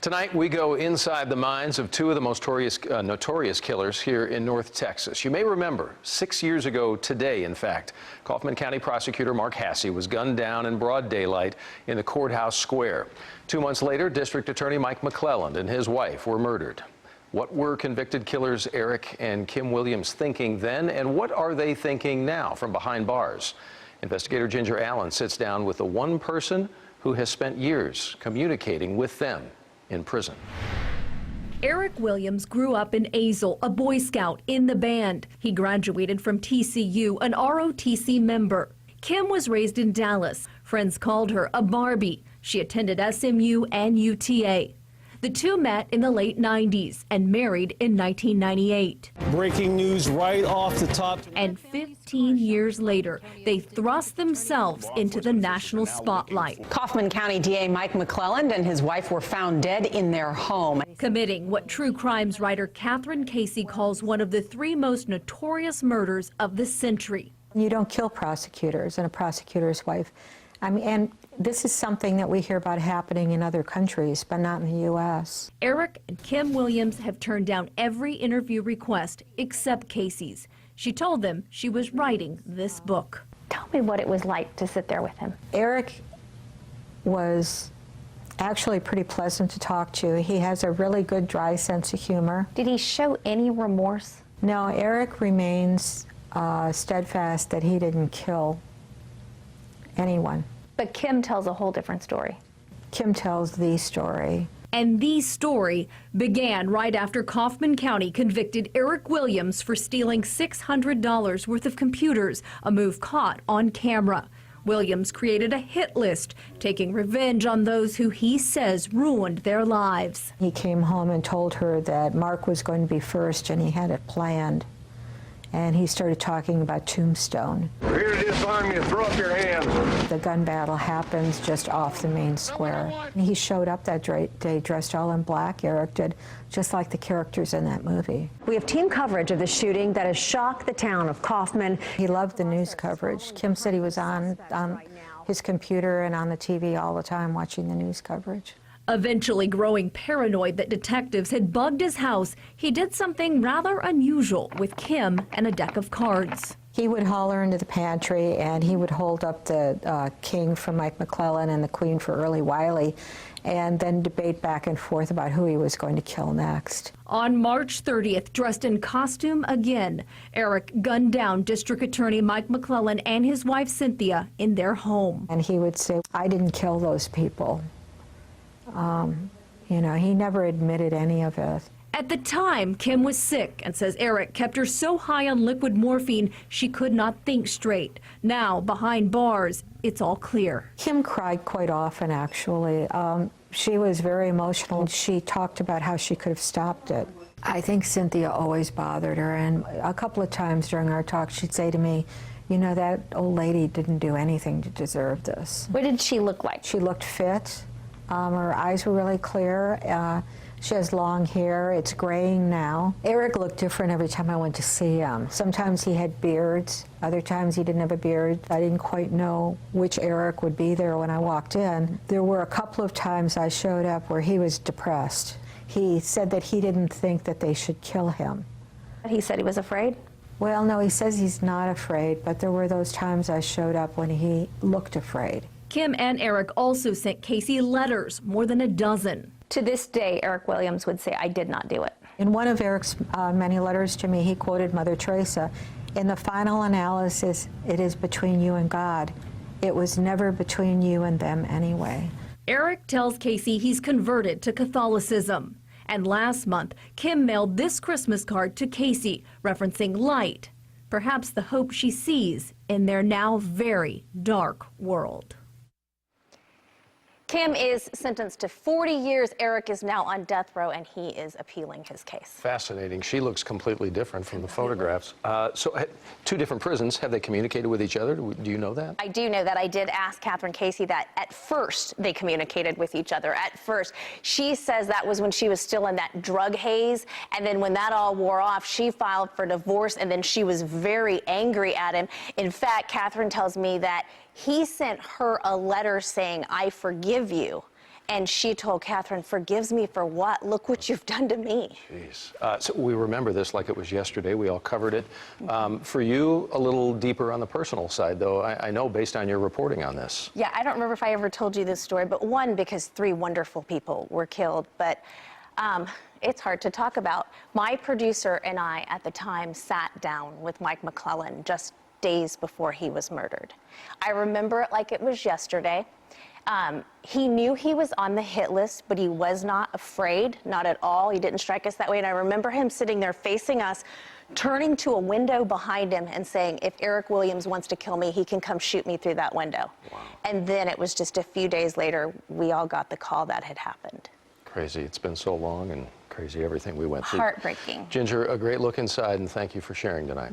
Tonight, we go inside the minds of two of the most notorious killers here in North Texas. You may remember 6 years ago today, in fact, Kaufman County Prosecutor Mark Hassey was gunned down in broad daylight in the courthouse square. 2 months later, District Attorney Mike McClelland and his wife were murdered. What were convicted killers Eric and Kim Williams thinking then, and what are they thinking now from behind bars? Investigator Ginger Allen sits down with the one person who has spent years communicating with them in prison. Eric Williams grew up in Azle, a Boy Scout in the band. He graduated from TCU, an ROTC member. Kim was raised in Dallas. Friends called her a Barbie. She attended SMU and UTA. The two met in the late 90s and married in 1998. Breaking news right off the top. And 15 years later, they thrust themselves into the national spotlight. Kaufman County DA Mike McClelland and his wife were found dead in their home, committing what true crimes writer Kathryn Casey calls one of the 3 most notorious murders of the century. You don't kill prosecutors and a prosecutor's wife. I mean, and this is something that we hear about happening in other countries, but not in the U.S. Eric and Kim Williams have turned down every interview request except Casey's. She told them she was writing this book. Tell me what it was like to sit there with him. Eric was actually pretty pleasant to talk to. He has a really good, dry sense of humor. Did he show any remorse? No, Eric remains steadfast that he didn't kill anyone. But Kim tells a whole different story. Kim tells the story. And the story began right after Kaufman County convicted Eric Williams for stealing $600 worth of computers, a move caught on camera. Williams created a hit list, taking revenge on those who he says ruined their lives. He came home and told her that Mark was going to be first and he had it planned. And he started talking about Tombstone. We're here to disarm you. Throw up your hands. The gun battle happens just off the main square. He showed up that day dressed all in black, Eric did, just like the characters in that movie. We have team coverage of the shooting that has shocked the town of Kaufman. He loved the news coverage. Kim said he was on his computer and on the TV all the time watching the news coverage. Eventually growing paranoid that detectives had bugged his house, he did something rather unusual with Kim and a deck of cards. He would holler into the pantry and he would hold up the king for Mike McClelland and the queen for Early Wiley, and then debate back and forth about who he was going to kill next. On March 30th, dressed in costume again, Eric gunned down District Attorney Mike McClelland and his wife Cynthia in their home. And he would say, "I didn't kill those people." You know, he never admitted any of it. At the time, Kim was sick and says Eric kept her so high on liquid morphine she could not think straight. Now, behind bars, it's all clear. Kim cried quite often, actually. She was very emotional. She talked about how she could have stopped it. I think Cynthia always bothered her, and a couple of times during our talk she'd say to me, "You know, that old lady didn't do anything to deserve this." What did she look like? She looked fit. Her eyes were really clear. She has long hair. It's graying now. Eric looked different every time I went to see him. Sometimes he had beards. Other times he didn't have a beard. I didn't quite know which Eric would be there when I walked in. There were a couple of times I showed up where he was depressed. He said that he didn't think that they should kill him. He said he was afraid? Well, no, he says he's not afraid, but there were those times I showed up when he looked afraid. Kim and Eric also sent Casey letters, more than a dozen. To this day, Eric Williams would say, "I did not do it." In one of Eric's many letters to me, he quoted Mother Teresa, "In the final analysis, it is between you and God. It was never between you and them anyway." Eric tells Casey he's converted to Catholicism. And last month, Kim mailed this Christmas card to Casey, referencing light, perhaps the hope she sees in their now very dark world. Kim is sentenced to 40 years. Eric is now on death row, and he is appealing his case. Fascinating. She looks completely different from the photographs. So 2 different prisons. Have they communicated with each other? Do you know that? I do know that. I did ask Kathryn Casey that at first they communicated with each other. At first. She says that was when she was still in that drug haze. And then when that all wore off, she filed for divorce, and then she was very angry at him. In fact, Kathryn tells me that he sent her a letter saying, "I forgive you." And she told Kathryn, "Forgives me for what? Look what you've done to me." Jeez. So we remember this like it was yesterday. We all covered it. For you, a little deeper on the personal side, though, I know based on your reporting on this. Yeah, I don't remember if I ever told you this story, but one, because 3 wonderful people were killed, but it's hard to talk about. My producer and I, at the time, sat down with Mike McClellan just days before he was murdered. I remember it like it was yesterday. He knew he was on the hit list, but he was not afraid, not at all. He didn't strike us that way. And I remember him sitting there facing us, turning to a window behind him and saying, "If Eric Williams wants to kill me, he can come shoot me through that window." Wow. And then it was just a few days later, we all got the call that had happened. Crazy. It's been so long and crazy everything we went through. Heartbreaking. Ginger, a great look inside, and thank you for sharing tonight.